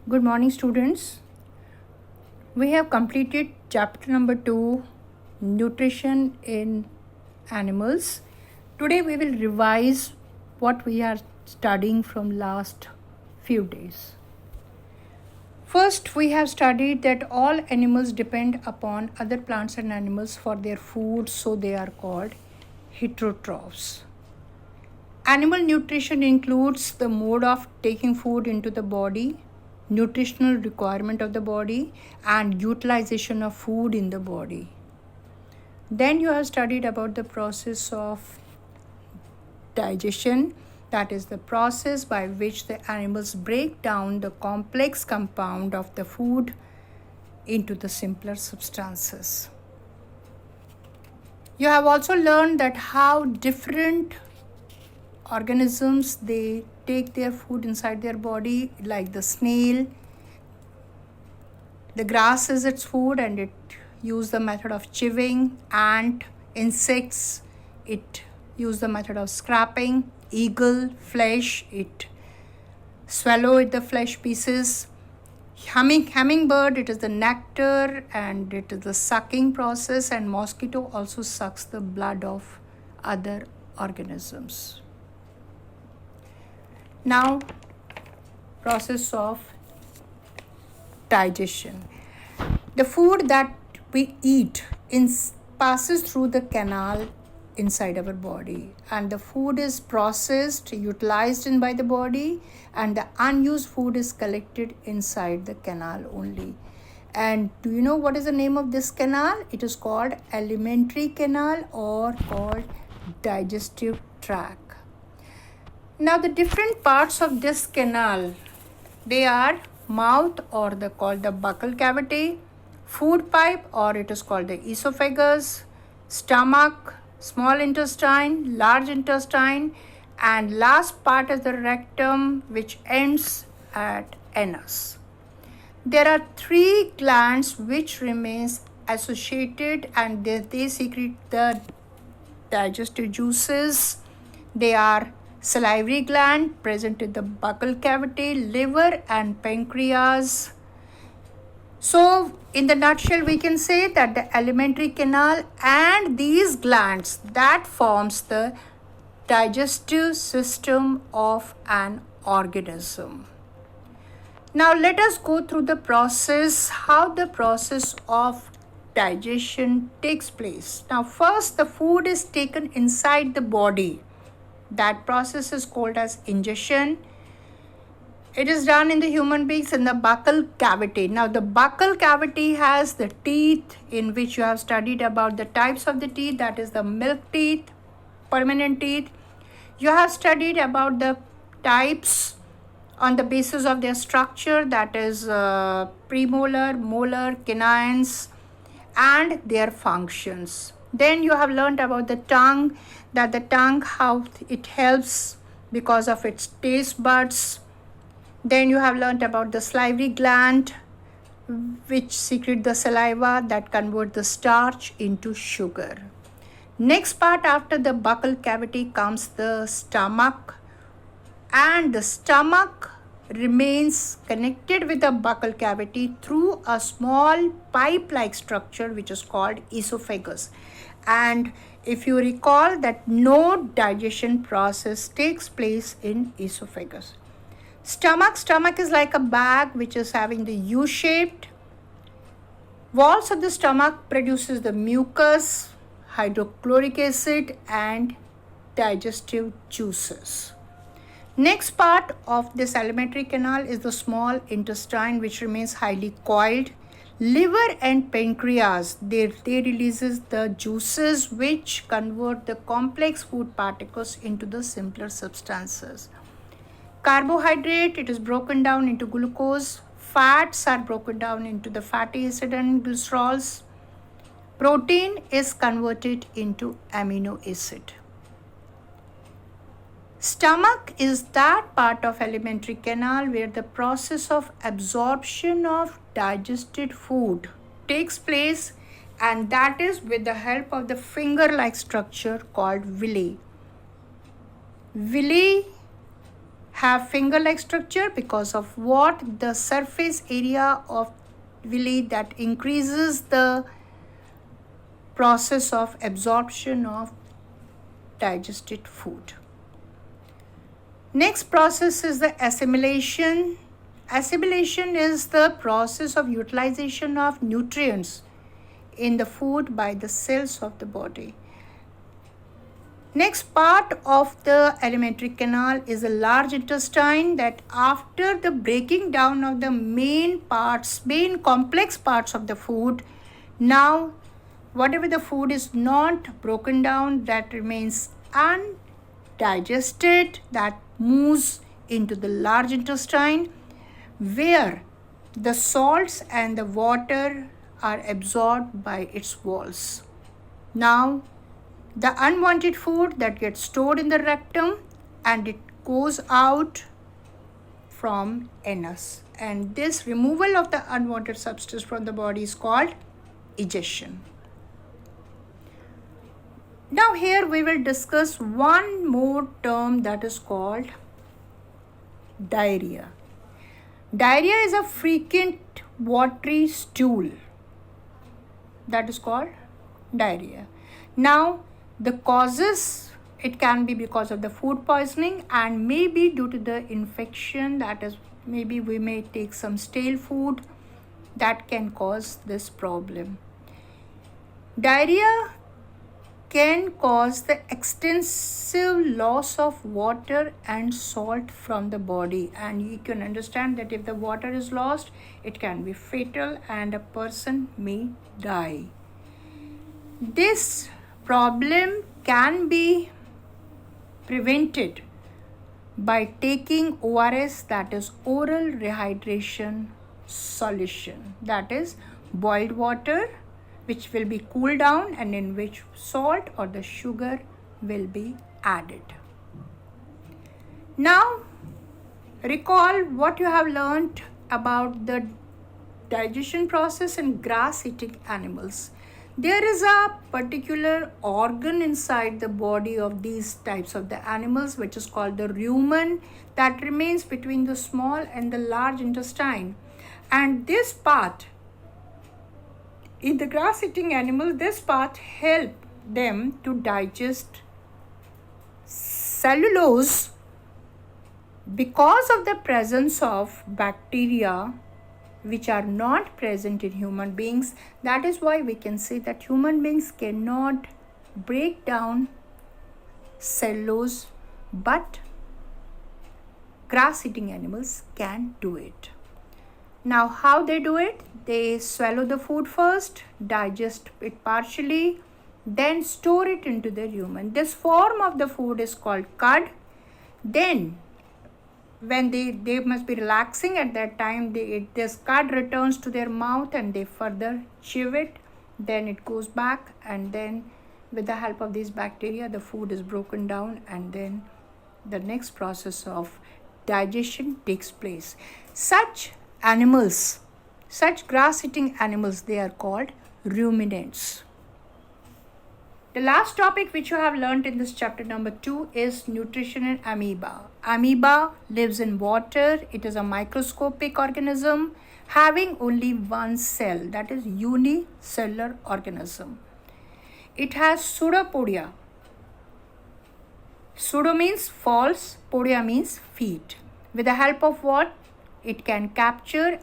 Good morning, students. We have completed chapter number 2, Nutrition in Animals. Today we will revise what we are studying from last few days. First, we have studied that all animals depend upon other plants and animals for their food, so they are called heterotrophs. Animal nutrition includes the mode of taking food into the body, nutritional requirement of the body, and utilization of food in the body. Then you have studied about the process of digestion, that is the process by which the animals break down the complex compound of the food into the simpler substances. You have also learned that how different organisms they take their food inside their body, like the snail. The grass is its food and it use the method of chewing. Ant, insects, it use the method of scraping. Eagle, flesh, it swallow the flesh pieces. Hummingbird, it is the nectar and it is the sucking process, and mosquito also sucks the blood of other organisms. Now, process of digestion. The food that we eat passes through the canal inside our body, and the food is processed, utilized in by the body, and the unused food is collected inside the canal only. And do you know what is the name of this canal? It is called alimentary canal or called digestive tract. Now the different parts of this canal, they are mouth or called the buccal cavity, food pipe or it is called the esophagus, stomach, small intestine, large intestine, and last part is the rectum, which ends at anus. There are 3 glands which remains associated and they secrete the digestive juices. They are salivary gland present in the buccal cavity, liver and pancreas. So in the nutshell we can say that the alimentary canal and these glands, that forms the digestive system of an organism. Now let us go through the process, how the process of digestion takes place. Now first the food is taken inside the body. That process is called as ingestion. It is done in the human beings in the buccal cavity. Now the buccal cavity has the teeth, in which you have studied about the types of the teeth, that is the milk teeth, permanent teeth. You have studied about the types on the basis of their structure, that is premolar, molar, canines, and their functions. Then you have learned about the tongue, that the tongue, how it helps because of its taste buds. Then you have learned about the salivary gland, which secrete the saliva that convert the starch into sugar. Next part after the buccal cavity comes the stomach, and the stomach remains connected with the buccal cavity through a small pipe-like structure which is called esophagus. And if you recall that no digestion process takes place in esophagus. Stomach is like a bag which is having the U-shaped. Walls of the stomach produces the mucus, hydrochloric acid, and digestive juices. Next part of this alimentary canal is the small intestine, which remains highly coiled. Liver and pancreas, they releases the juices which convert the complex food particles into the simpler substances. Carbohydrate, it is broken down into glucose. Fats are broken down into the fatty acid and glycerols. Protein is converted into amino acid. Stomach is that part of alimentary canal where the process of absorption of digested food takes place, and that is with the help of the finger-like structure called villi. Villi have finger-like structure because of what? The surface area of villi that increases the process of absorption of digested food. Next process is the assimilation. Assimilation is the process of utilization of nutrients in the food by the cells of the body. Next part of the alimentary canal is the large intestine, that after the breaking down of the main complex parts of the food, now whatever the food is not broken down, that remains undigested, that moves into the large intestine, where the salts and the water are absorbed by its walls. Now, the unwanted food that gets stored in the rectum and it goes out from anus. And this removal of the unwanted substance from the body is called egestion. Now here we will discuss one more term that is called diarrhea. Diarrhea is a frequent watery stool. That is called diarrhea. Now the causes, it can be because of the food poisoning and maybe due to the infection, that is maybe we may take some stale food that can cause this problem. Diarrhea can cause the extensive loss of water and salt from the body, and you can understand that if the water is lost, it can be fatal and a person may die. This problem can be prevented by taking ORS, that is oral rehydration solution, that is boiled water which will be cooled down and in which salt or the sugar will be added. Now recall what you have learned about the digestion process in grass-eating animals. There is a particular organ inside the body of these types of the animals which is called the rumen, that remains between the small and the large intestine, and this part in the grass-eating animal, this part help them to digest cellulose. Because of the presence of bacteria which are not present in human beings, that is why we can say that human beings cannot break down cellulose, but grass-eating animals can do it. Now how they do it? They swallow the food first, digest it partially, then store it into the rumen. This form of the food is called cud. Then when they must be relaxing at that time, this cud returns to their mouth and they further chew it. Then it goes back, and then with the help of these bacteria, the food is broken down, and then the next process of digestion takes place. Such animals, such grass-eating animals, they are called ruminants. The last topic which you have learnt in this chapter number 2 is nutrition in amoeba. Amoeba lives in water. It is a microscopic organism having only one cell, that is unicellular organism. It has pseudopodia. Pseudo means false, podia means feet. With the help of what? It can capture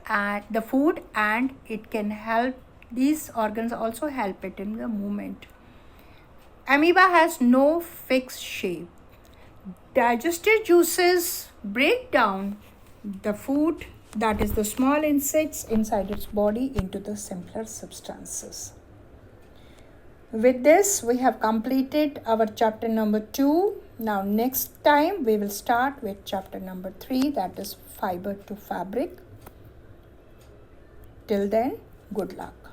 the food, and it can help, these organs also help it in the movement. Amoeba has no fixed shape. Digestive juices break down the food, that is the small insects inside its body, into the simpler substances. With this, we have completed our chapter number 2. Now next time we will start with chapter number 3, that is fiber to fabric. Till then, good luck.